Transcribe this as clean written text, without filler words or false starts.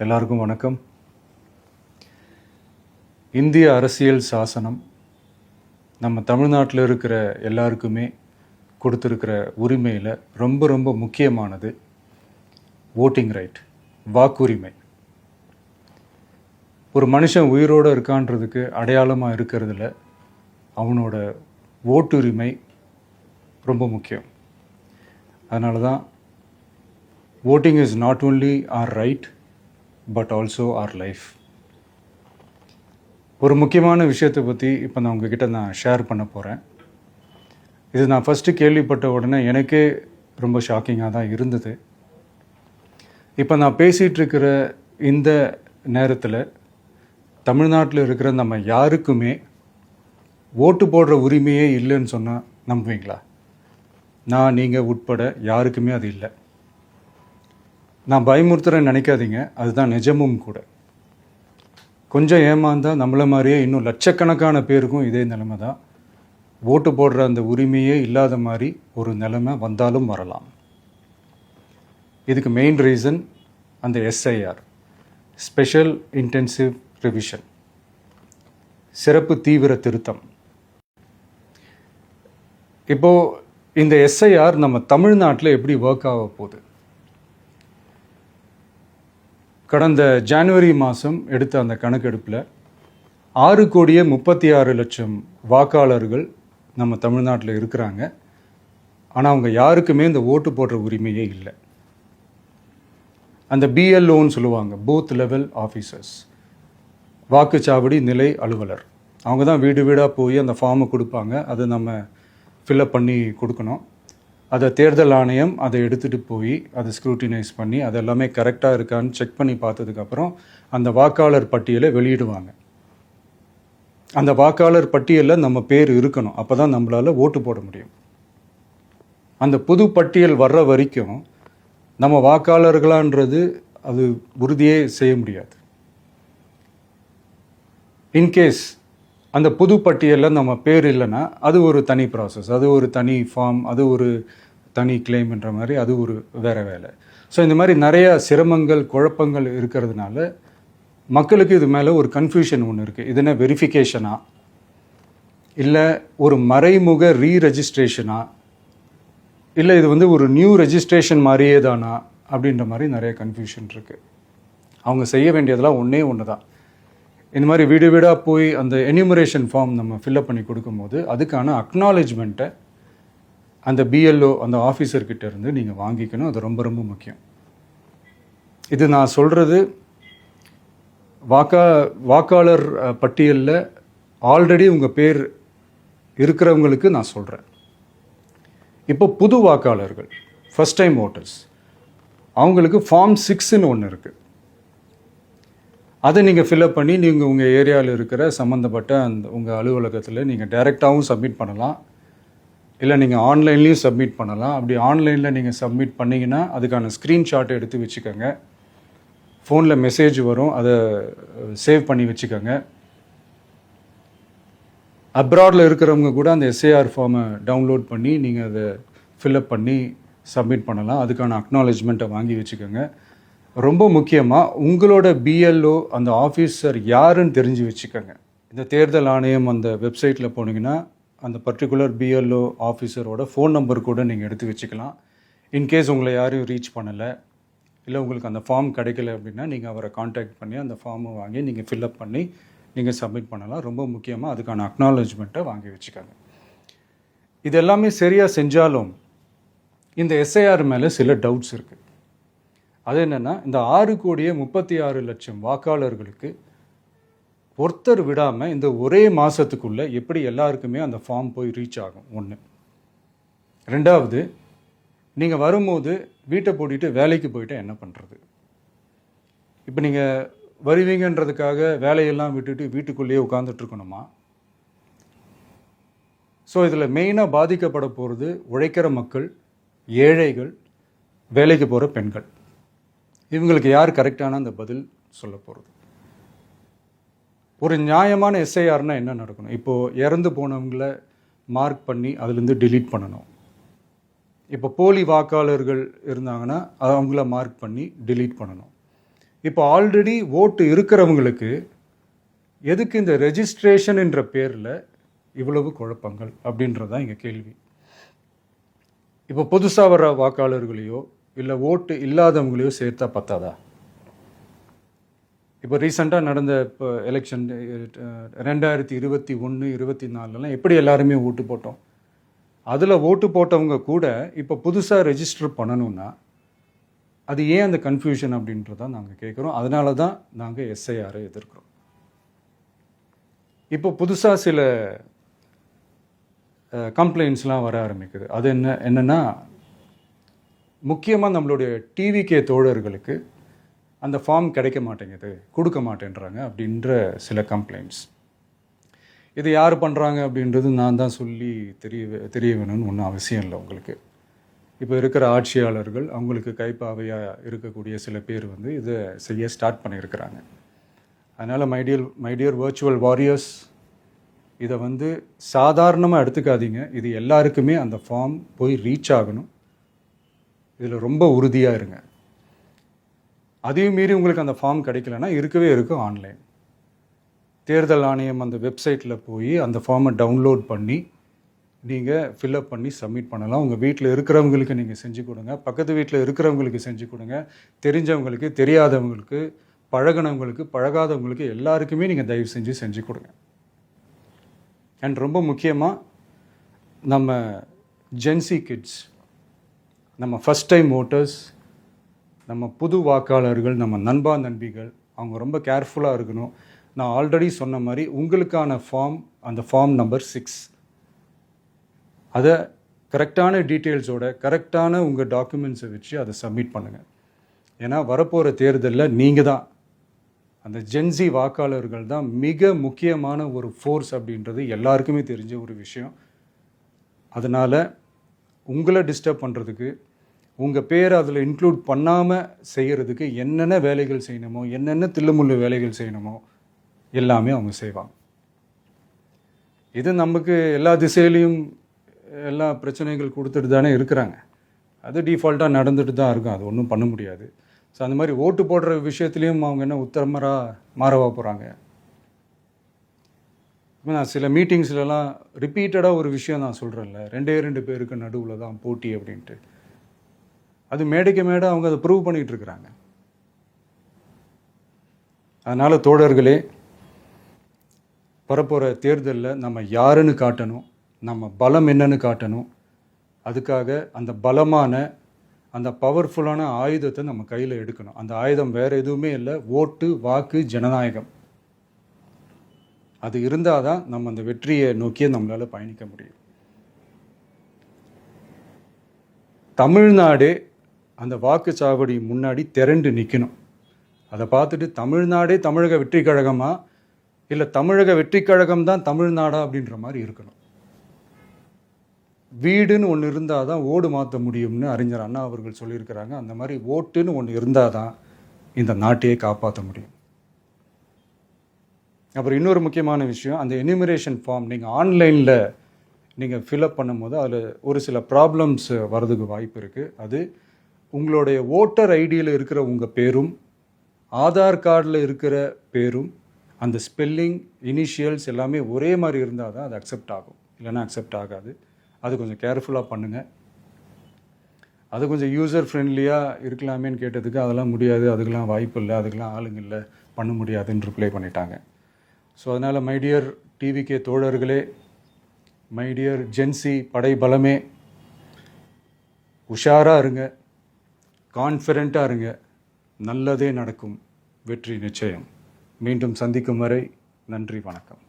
எல்லாருக்கும் வணக்கம். இந்திய அரசியல் சாசனம் நம்ம தமிழ்நாட்டில் இருக்கிற எல்லாருக்குமே கொடுத்துருக்கிற உரிமையில் ரொம்ப ரொம்ப முக்கியமானது ஓட்டிங் ரைட், வாக்குரிமை. ஒரு மனுஷன் உயிரோடு இருக்கான்றதுக்கு அடையாளமாக இருக்கிறதுல அவனோட ஓட்டுரிமை ரொம்ப முக்கியம். அதனால தான் voting is not only our right but also our life. ஒரு முக்கியமான விஷயத்தை பற்றி இப்போ நான் உங்ககிட்ட ஷேர் பண்ண போகிறேன். இது நான் ஃபஸ்ட்டு கேள்விப்பட்ட உடனே எனக்கே ரொம்ப ஷாக்கிங்காக தான் இருந்தது. இப்போ நான் பேசிகிட்டு இருக்கிற இந்த நேரத்தில் தமிழ்நாட்டில் இருக்கிற நம்ம யாருக்குமே ஓட்டு போடுற உரிமையே இல்லைன்னு சொன்னால் நம்புவீங்களா? நான் நீங்கள் உட்பட யாருக்குமே அது இல்லை. நான் பயமுறுத்துறேன்னு நினைக்காதீங்க, அதுதான் நிஜமும் கூட. கொஞ்சம் ஏமாந்தால் நம்மளை மாதிரியே இன்னும் லட்சக்கணக்கான பேருக்கும் இதே நிலைமை தான். ஓட்டு போடுற அந்த உரிமையே இல்லாத மாதிரி ஒரு நிலைமை வந்தாலும் வரலாம். இதுக்கு மெயின் ரீசன் அந்த எஸ்ஐஆர், ஸ்பெஷல் இன்டென்சிவ் ரிவிஷன், சிறப்பு தீவிர திருத்தம். இப்போது இந்த எஸ்ஐஆர் நம்ம தமிழ்நாட்டில் எப்படி ஒர்க் ஆக போகுது? கடந்த ஜனவரி மாதம் எடுத்த அந்த கணக்கெடுப்பில் 6,36,00,000 வாக்காளர்கள் நம்ம தமிழ்நாட்டில் இருக்கிறாங்க. ஆனால் அவங்க யாருக்குமே இந்த ஓட்டு போடுற உரிமையே இல்லை. அந்த பிஎல்ஓன்னு சொல்லுவாங்க, பூத் லெவல் ஆஃபீஸர்ஸ், வாக்குச்சாவடி நிலை அலுவலர். அவங்க தான் வீடு வீடாக போய் அந்த ஃபார்மை கொடுப்பாங்க. அதை நம்ம ஃபில்அப் பண்ணி கொடுக்கணும். அதை தேர்தல் ஆணையம் அதை எடுத்துகிட்டு போய் அதை ஸ்க்ரூட்டினைஸ் பண்ணி அது எல்லாமே கரெக்டாக இருக்கான்னு செக் பண்ணி பார்த்ததுக்கப்புறம் அந்த வாக்காளர் பட்டியலை வெளியிடுவாங்க. அந்த வாக்காளர் பட்டியலில் நம்ம பேர் இருக்கணும், அப்போ தான் நம்மளால் ஓட்டு போட முடியும். அந்த புது பட்டியல் வர்ற வரைக்கும் நம்ம வாக்காளர்களான்றது அது உறுதியே செய்ய முடியாது. இன்கேஸ் அந்த புது பட்டியலில் நம்ம பேர் இல்லைன்னா அது ஒரு தனி ப்ராசஸ், அது ஒரு தனி ஃபார்ம், அது ஒரு தனி கிளைம்ன்ற மாதிரி அது ஒரு வேறு வேலை. ஸோ இந்த மாதிரி நிறைய சிரமங்கள் குழப்பங்கள் இருக்கிறதுனால மக்களுக்கு இது மேலே ஒரு கன்ஃபியூஷன் ஒன்று இருக்குது. இது என்ன வெரிஃபிகேஷனா இல்லை ஒரு மறைமுக ரீரெஜிஸ்ட்ரேஷனா இல்லை இது ஒரு நியூ ரெஜிஸ்ட்ரேஷன் மாதிரியே தானா அப்படின்ற மாதிரி நிறைய கன்ஃபியூஷன் இருக்குது. அவங்க செய்ய வேண்டியதெல்லாம் ஒன்றே ஒன்று தான். இந்த மாதிரி வீடு வீடாக போய் அந்த என்யூமரேஷன் ஃபார்ம் நம்ம ஃபில்அப் பண்ணி கொடுக்கும்போது அதுக்கான அக்னாலேஜ்மெண்ட்டை அந்த பிஎல்ஓ அந்த ஆஃபீஸர்கிட்ட இருந்து நீங்கள் வாங்கிக்கணும். அது ரொம்ப ரொம்ப முக்கியம். இது நான் சொல்கிறது வாக்காளர் பட்டியலில் ஆல்ரெடி உங்கள் பேர் இருக்கிறவங்களுக்கு நான் சொல்கிறேன். இப்போ புது வாக்காளர்கள், ஃபஸ்ட் டைம் ஓட்டர்ஸ், அவங்களுக்கு ஃபார்ம் 6ன்னு ஒன்று இருக்குது. அதை நீங்கள் ஃபில்அப் பண்ணி நீங்கள் உங்கள் ஏரியாவில் இருக்கிற சம்மந்தப்பட்ட அந்த உங்கள் அலுவலகத்தில் நீங்கள் டைரெக்டாகவும் சப்மிட் பண்ணலாம், இல்லை நீங்கள் ஆன்லைன்லேயும் சப்மிட் பண்ணலாம். அப்படி ஆன்லைனில் நீங்கள் சப்மிட் பண்ணிங்கன்னா அதுக்கான ஸ்க்ரீன்ஷாட்டை எடுத்து வச்சுக்கோங்க. ஃபோனில் மெசேஜ் வரும், அதை சேவ் பண்ணி வச்சுக்கோங்க. அப்ராடில் இருக்கிறவங்க கூட அந்த எஸ்ஏஆர் ஃபார்மை டவுன்லோட் பண்ணி நீங்கள் அதை ஃபில்அப் பண்ணி சப்மிட் பண்ணலாம். அதுக்கான அக்னாலேஜ்மெண்ட்டை வாங்கி வச்சுக்கோங்க. ரொம்ப முக்கியமாக உங்களோட பிஎல்ஓ அந்த ஆஃபீஸர் யாருன்னு தெரிஞ்சு வச்சுக்கோங்க. இந்த தேர்தல் ஆணையம் அந்த வெப்சைட்டில் போனீங்கன்னா அந்த பர்டிகுலர் பிஎல்ஓ ஆஃபீஸரோட ஃபோன் நம்பர் கூட நீங்கள் எடுத்து வச்சுக்கலாம். இன்கேஸ் உங்களை யாரையும் ரீச் பண்ணலை இல்லை உங்களுக்கு அந்த ஃபார்ம் கிடைக்கல அப்படின்னா நீங்கள் அவரை காண்டாக்ட் பண்ணி அந்த ஃபார்மை வாங்கி நீங்கள் ஃபில்அப் பண்ணி நீங்கள் சப்மிட் பண்ணலாம். ரொம்ப முக்கியமாக அதுக்கான அக்னாலேஜ்மெண்ட்டை வாங்கி வச்சுக்கோங்க. இது எல்லாமே சரியாக செஞ்சாலும் இந்த எஸ்ஐஆர் மேலே சில டவுட்ஸ் இருக்குது. அது என்னென்னா, இந்த 6,36,00,000 வாக்காளர்களுக்கு ஒருத்தர் விடாமல் இந்த ஒரே மாதத்துக்குள்ளே எப்படி எல்லாருக்குமே அந்த ஃபார்ம் போய் ரீச் ஆகும்? ஒன்று. ரெண்டாவது, நீங்கள் வரும்போது வீட்டை பூட்டிட்டு வேலைக்கு போயிட்டு என்ன பண்ணுறது? இப்போ நீங்கள் வருவீங்கன்றதுக்காக வேலையெல்லாம் விட்டுட்டு வீட்டுக்குள்ளேயே உட்காந்துட்ருக்கணுமா? ஸோ இதில் மெயினாக பாதிக்கப்பட போகிறது உழைக்கிற மக்கள், ஏழைகள், வேலைக்கு போகிற பெண்கள். இவங்களுக்கு யார் கரெக்டான அந்த பதில் சொல்ல போகிறது? ஒரு நியாயமான எஸ்ஐஆர்னால் என்ன நடக்கணும்? இப்போது இறந்து போனவங்கள மார்க் பண்ணி அதுலேருந்து டிலீட் பண்ணணும். இப்போ போலி வாக்காளர்கள் இருந்தாங்கன்னா அவங்கள மார்க் பண்ணி டிலீட் பண்ணணும். இப்போ ஆல்ரெடி ஓட்டு இருக்கிறவங்களுக்கு எதுக்கு இந்த ரெஜிஸ்ட்ரேஷன் என்ற பேரில் இவ்வளவு குழப்பங்கள் அப்படின்றது தான் இங்கே கேள்வி. இப்போ புதுசாக வர வாக்காளர்களையோ இல்லை ஓட்டு இல்லாதவங்களையோ சேர்த்தா பத்தாதா? இப்போ ரீசெண்டாக நடந்த இப்போ எலெக்ஷன் 2021, 24 எப்படி எல்லாருமே ஓட்டு போட்டோம்? அதில் ஓட்டு போட்டவங்க கூட இப்போ புதுசாக ரெஜிஸ்டர் பண்ணணும்னா அது ஏன் அந்த கன்ஃபியூஷன் அப்படின்றதான் நாங்கள் கேட்குறோம். அதனால தான் நாங்கள் எஸ்ஐஆரை எதிர்க்கிறோம். இப்போ புதுசாக சில கம்ப்ளைண்ட்ஸ்லாம் வர ஆரம்பிக்குது. அது என்னென்னா முக்கியமாக நம்மளுடைய டிவிகே தோழர்களுக்கு அந்த ஃபார்ம் கிடைக்க மாட்டேங்குது, கொடுக்க மாட்டேன்றாங்க அப்படின்ற சில கம்ப்ளைண்ட்ஸ். இது யார் பண்ணுறாங்க அப்படின்றது நான் தான் சொல்லி தெரிய வேணும்னு ஒன்றும் அவசியம் இல்லை உங்களுக்கு. இப்போ இருக்கிற ஆட்சியாளர்கள் அவங்களுக்கு கைப்பாவையாக இருக்கக்கூடிய சில பேர் இதை செய்ய ஸ்டார்ட் பண்ணியிருக்கிறாங்க. அதனால் மைடியர் வர்ச்சுவல் வாரியர்ஸ், இதை சாதாரணமாக எடுத்துக்காதீங்க. இது எல்லாருக்குமே அந்த ஃபார்ம் போய் ரீச் ஆகணும். இதில் ரொம்ப உறுதியாக இருங்க. அதையும் மீறி உங்களுக்கு அந்த ஃபார்ம் கிடைக்கலன்னா இருக்கவே இருக்கும் ஆன்லைன். தேர்தல் ஆணையம் அந்த வெப்சைட்டில் போய் அந்த ஃபார்மை டவுன்லோட் பண்ணி நீங்கள் ஃபில்அப் பண்ணி சப்மிட் பண்ணலாம். உங்கள் வீட்டில் இருக்கிறவங்களுக்கு நீங்கள் செஞ்சு கொடுங்க, பக்கத்து வீட்டில் இருக்கிறவங்களுக்கு செஞ்சு கொடுங்க, தெரிஞ்சவங்களுக்கு, தெரியாதவங்களுக்கு, பழகினவங்களுக்கு, பழகாதவங்களுக்கு எல்லாருக்குமே நீங்கள் தயவு செஞ்சு கொடுங்க. அண்ட் ரொம்ப முக்கியமாக நம்ம ஜென்சி கிட்ஸ், நம்ம ஃபஸ்ட் டைம் ஓட்டர்ஸ், நம்ம புது வாக்காளர்கள், நம்ம நண்பா நண்பிகள், அவங்க ரொம்ப கேர்ஃபுல்லாக இருக்கணும். நான் ஆல்ரெடி சொன்ன மாதிரி உங்களுக்கான ஃபார்ம், அந்த ஃபார்ம் நம்பர் 6, அதை கரெக்டான டீட்டெயில்ஸோட கரெக்டான உங்கள் டாக்குமெண்ட்ஸை வச்சு அதை சப்மிட் பண்ணுங்கள். ஏன்னா வரப்போகிற தேர்தலில் நீங்கள் தான், அந்த ஜென்சி வாக்காளர்கள் தான் மிக முக்கியமான ஒரு ஃபோர்ஸ் அப்படின்றது எல்லாருக்குமே தெரிஞ்ச ஒரு விஷயம். அதனால் உங்களை டிஸ்டர்ப் பண்ணுறதுக்கு, உங்கள் பேரை அதில் இன்க்ளூட் பண்ணாமல் செய்கிறதுக்கு என்னென்ன வேலைகள் செய்யணுமோ, என்னென்ன தில்லுமுள்ளு வேலைகள் செய்யணுமோ எல்லாமே அவங்க செய்வாங்க. இது நமக்கு எல்லா திசையிலையும் எல்லா பிரச்சனைகள் கொடுத்துட்டு தானே இருக்கிறாங்க. அது டிஃபால்ட்டாக நடந்துட்டு தான் இருக்கும், அது ஒன்றும் பண்ண முடியாது. ஸோ அந்த மாதிரி ஓட்டு போடுற விஷயத்துலேயும் அவங்க என்ன உத்தரமராக மாறவா போகிறாங்க? இப்போ நான் சில மீட்டிங்ஸ்லலாம் ரிப்பீட்டடாக ஒரு விஷயம் நான் சொல்கிறேன்ல, 2 பேருக்கு நடுவில் தான் போட்டி அப்படின்ட்டு. அது மேடைக்கு மேடை அவங்க அதை ப்ரூவ் பண்ணிகிட்டு இருக்கிறாங்க. அதனால் தோழர்களே, வரப்போகிற தேர்தலில் நம்ம யாருன்னு காட்டணும், நம்ம பலம் என்னன்னு காட்டணும். அதுக்காக அந்த பலமான, அந்த பவர்ஃபுல்லான ஆயுதத்தை நம்ம கையில் எடுக்கணும். அந்த ஆயுதம் வேறு எதுவுமே இல்லை, ஓட்டு, வாக்கு, ஜனநாயகம். அது இருந்தால் தான் நம்ம அந்த வெற்றியை நோக்கியே நம்மளால் பயணிக்க முடியும். தமிழ்நாடே அந்த வாக்குச்சாவடி முன்னாடி திரண்டு நிற்கணும். அதை பார்த்துட்டு தமிழ்நாடே தமிழக வெற்றி கழகமா, இல்லை தமிழக வெற்றி கழகம் தான் தமிழ்நாடா அப்படின்ற மாதிரி இருக்கணும். வீடுன்னு ஒன்று இருந்தால் தான் ஓடு மாற்ற முடியும்னு அறிஞர் அண்ணா அவர்கள் சொல்லியிருக்கிறாங்க. அந்த மாதிரி ஓட்டுன்னு ஒன்று இருந்தால் தான் இந்த நாட்டையே காப்பாற்ற முடியும். அப்புறம் இன்னொரு முக்கியமான விஷயம், அந்த எனிமரேஷன் ஃபார்ம் நீங்கள் ஆன்லைனில் நீங்கள் ஃபில்அப் பண்ணும்போது அதில் ஒரு சில ப்ராப்ளம்ஸ் வர்றதுக்கு வாய்ப்பு இருக்குது. அது உங்களுடைய ஓட்டர் ஐடியில் இருக்கிற உங்கள் பேரும், ஆதார் கார்டில் இருக்கிற பேரும், அந்த ஸ்பெல்லிங், இனிஷியல்ஸ் எல்லாமே ஒரே மாதிரி இருந்தால் தான் அது அக்செப்ட் ஆகும், இல்லைன்னா அக்செப்ட் ஆகாது. அது கொஞ்சம் கேர்ஃபுல்லாக பண்ணுங்கள். அது கொஞ்சம் யூசர் ஃப்ரெண்ட்லியாக இருக்கலாமேன்னு கேட்டதுக்கு அதெல்லாம் முடியாது, அதுக்கெல்லாம் வாய்ப்பு இல்லை, அதுக்கெல்லாம் ஆளுங்க இல்லை, பண்ண முடியாதுன்னு ரிப்ளை பண்ணிட்டாங்க. ஸோ அதனால் மைடியர் டிவிகே தோழர்களே, மைடியர் ஜென்சி படை பலமே, உஷாராக இருங்க, கான்ஃபிடெண்ட்டாக இருங்க, நல்லதே நடக்கும், வெற்றி நிச்சயம். மீண்டும் சந்திக்கும் வரை நன்றி, வணக்கம்.